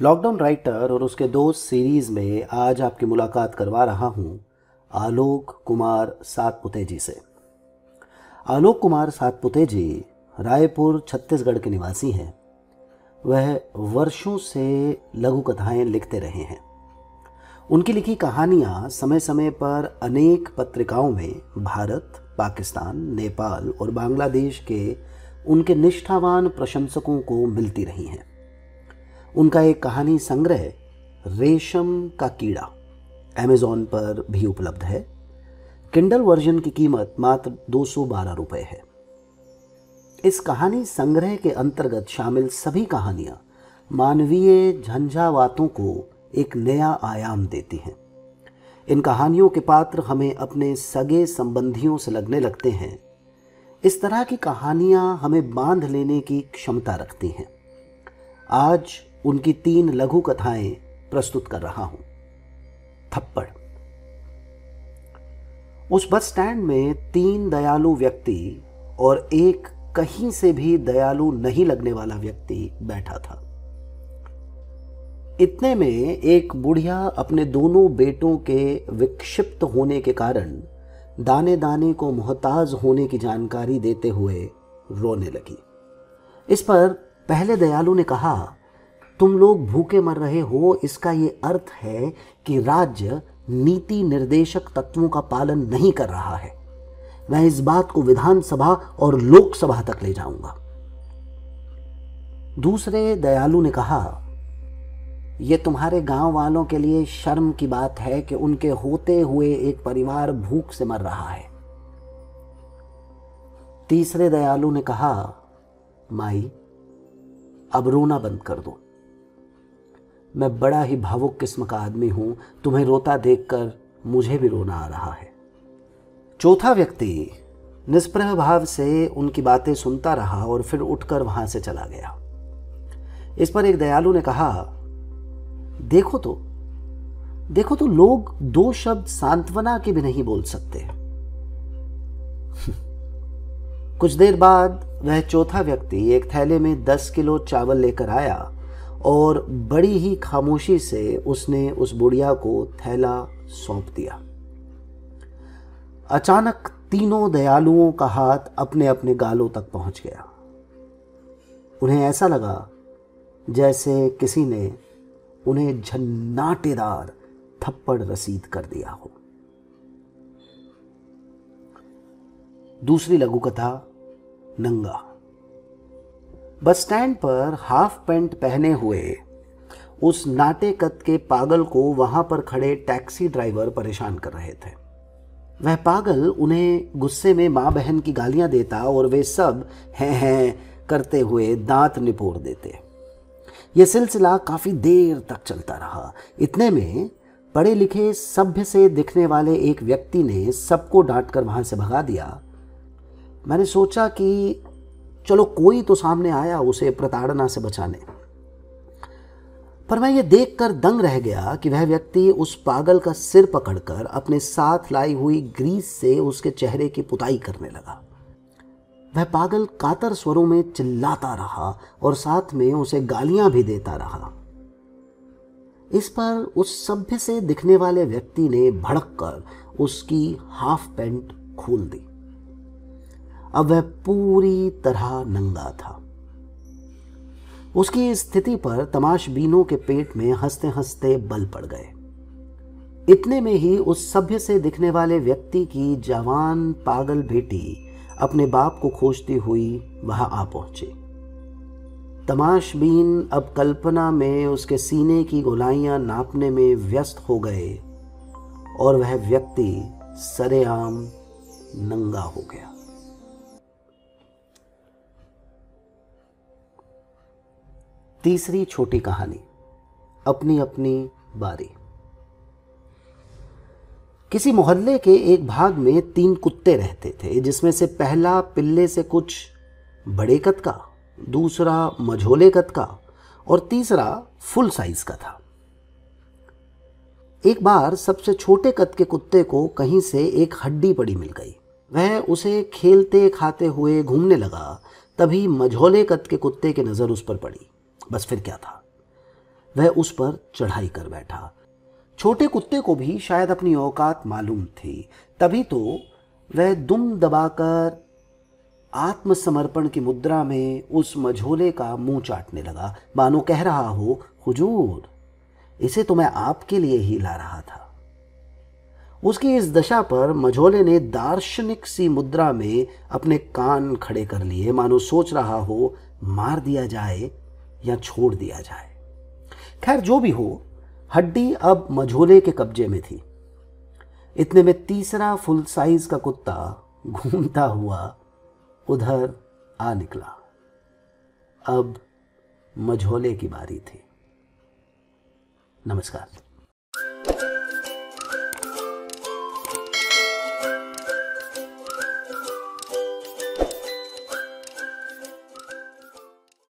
Lockdown writer और उसके दोस्त सीरीज़ में आज आपकी मुलाकात करवा रहा हूँ आलोक कुमार सातपुते जी से। आलोक कुमार सातपुते जी रायपुर छत्तीसगढ़ के निवासी हैं। वह वर्षों से लघु कथाएं लिखते रहे हैं। उनकी लिखी कहानियाँ समय समय पर अनेक पत्रिकाओं में भारत, पाकिस्तान, नेपाल और बांग्लादेश के उनके निष्ठावान प्रशंसकों को मिलती रही हैं। उनका एक कहानी संग्रह रेशम का कीड़ा अमेज़ॉन पर भी उपलब्ध है। किंडल वर्जन की कीमत मात्र 212 रुपये है। इस कहानी संग्रह के अंतर्गत शामिल सभी कहानियां मानवीय झंझावातों को एक नया आयाम देती हैं। इन कहानियों के पात्र हमें अपने सगे संबंधियों से लगने लगते हैं। इस तरह की कहानियां हमें बांध लेने की क्षमता रखती हैं। आज उनकी 3 लघु कथाएं प्रस्तुत कर रहा हूं। थप्पड़। उस बस स्टैंड में 3 दयालु व्यक्ति और एक कहीं से भी दयालु नहीं लगने वाला व्यक्ति बैठा था। इतने में एक बुढ़िया अपने दोनों बेटों के विक्षिप्त होने के कारण दाने दाने को मोहताज होने की जानकारी देते हुए रोने लगी। इस पर पहले दयालु ने कहा, तुम लोग भूखे मर रहे हो, इसका ये अर्थ है कि राज्य नीति निर्देशक तत्वों का पालन नहीं कर रहा है। मैं इस बात को विधानसभा और लोकसभा तक ले जाऊंगा। दूसरे दयालु ने कहा, यह तुम्हारे गांव वालों के लिए शर्म की बात है कि उनके होते हुए एक परिवार भूख से मर रहा है। तीसरे दयालु ने कहा, माई अब रोना बंद कर दो। मैं बड़ा ही भावुक किस्म का आदमी हूं, तुम्हें रोता देखकर मुझे भी रोना आ रहा है। चौथा व्यक्ति निष्प्रह भाव से उनकी बातें सुनता रहा और फिर उठकर वहां से चला गया। इस पर एक दयालु ने कहा, देखो तो लोग 2 शब्द सांत्वना के भी नहीं बोल सकते। कुछ देर बाद वह चौथा व्यक्ति एक थैले में 10 किलो चावल लेकर आया और बड़ी ही खामोशी से उसने उस बुढ़िया को थैला सौंप दिया। अचानक तीनों दयालुओं का हाथ अपने अपने गालों तक पहुंच गया। उन्हें ऐसा लगा जैसे किसी ने उन्हें झन्नाटेदार थप्पड़ रसीद कर दिया हो। दूसरी लघु कथा नंगा। बस स्टैंड पर हाफ पैंट पहने हुए उस नाटे कद के पागल को वहां पर खड़े टैक्सी ड्राइवर परेशान कर रहे थे। वह पागल उन्हें गुस्से में मां बहन की गालियां देता और वे सब हैं करते हुए दांत निपोड़ देते। यह सिलसिला काफी देर तक चलता रहा। इतने में पढ़े लिखे सभ्य से दिखने वाले एक व्यक्ति ने सबको डांटकर वहां से भगा दिया। मैंने सोचा कि चलो कोई तो सामने आया उसे प्रताड़ना से बचाने, पर मैं ये देखकर दंग रह गया कि वह व्यक्ति उस पागल का सिर पकड़कर अपने साथ लाई हुई ग्रीस से उसके चेहरे की पुताई करने लगा। वह पागल कातर स्वरों में चिल्लाता रहा और साथ में उसे गालियां भी देता रहा। इस पर उस सभ्य से दिखने वाले व्यक्ति ने भड़ककर उसकी हाफ पैंट खोल दी। अब वह पूरी तरह नंगा था। उसकी स्थिति पर तमाशबीनों के पेट में हंसते हंसते बल पड़ गए। इतने में ही उस सभ्य से दिखने वाले व्यक्ति की जवान पागल बेटी अपने बाप को खोजती हुई वहां आ पहुंची। तमाशबीन अब कल्पना में उसके सीने की गोलाइयां नापने में व्यस्त हो गए और वह व्यक्ति सरेआम नंगा हो गया। तीसरी छोटी कहानी अपनी अपनी बारी। किसी मोहल्ले के एक भाग में 3 कुत्ते रहते थे, जिसमें से पहला पिल्ले से कुछ बड़े कद का, दूसरा मझोले कद का और तीसरा फुल साइज का था। एक बार सबसे छोटे कद के कुत्ते को कहीं से एक हड्डी पड़ी मिल गई। वह उसे खेलते खाते हुए घूमने लगा। तभी मझोले कद के कुत्ते की नज़र उस पर पड़ी। बस फिर क्या था, वह उस पर चढ़ाई कर बैठा। छोटे कुत्ते को भी शायद अपनी औकात मालूम थी, तभी तो वह दुम दबाकर आत्मसमर्पण की मुद्रा में उस मझोले का मुंह चाटने लगा, मानो कह रहा हो, हुजूर, इसे तो मैं आपके लिए ही ला रहा था। उसकी इस दशा पर मझोले ने दार्शनिक सी मुद्रा में अपने कान खड़े कर लिए, मानो सोच रहा हो मार दिया जाए या छोड़ दिया जाए। खैर जो भी हो, हड्डी अब मझोले के कब्जे में थी। इतने में तीसरा फुल साइज का कुत्ता घूमता हुआ उधर आ निकला। अब मझोले की बारी थी। नमस्कार।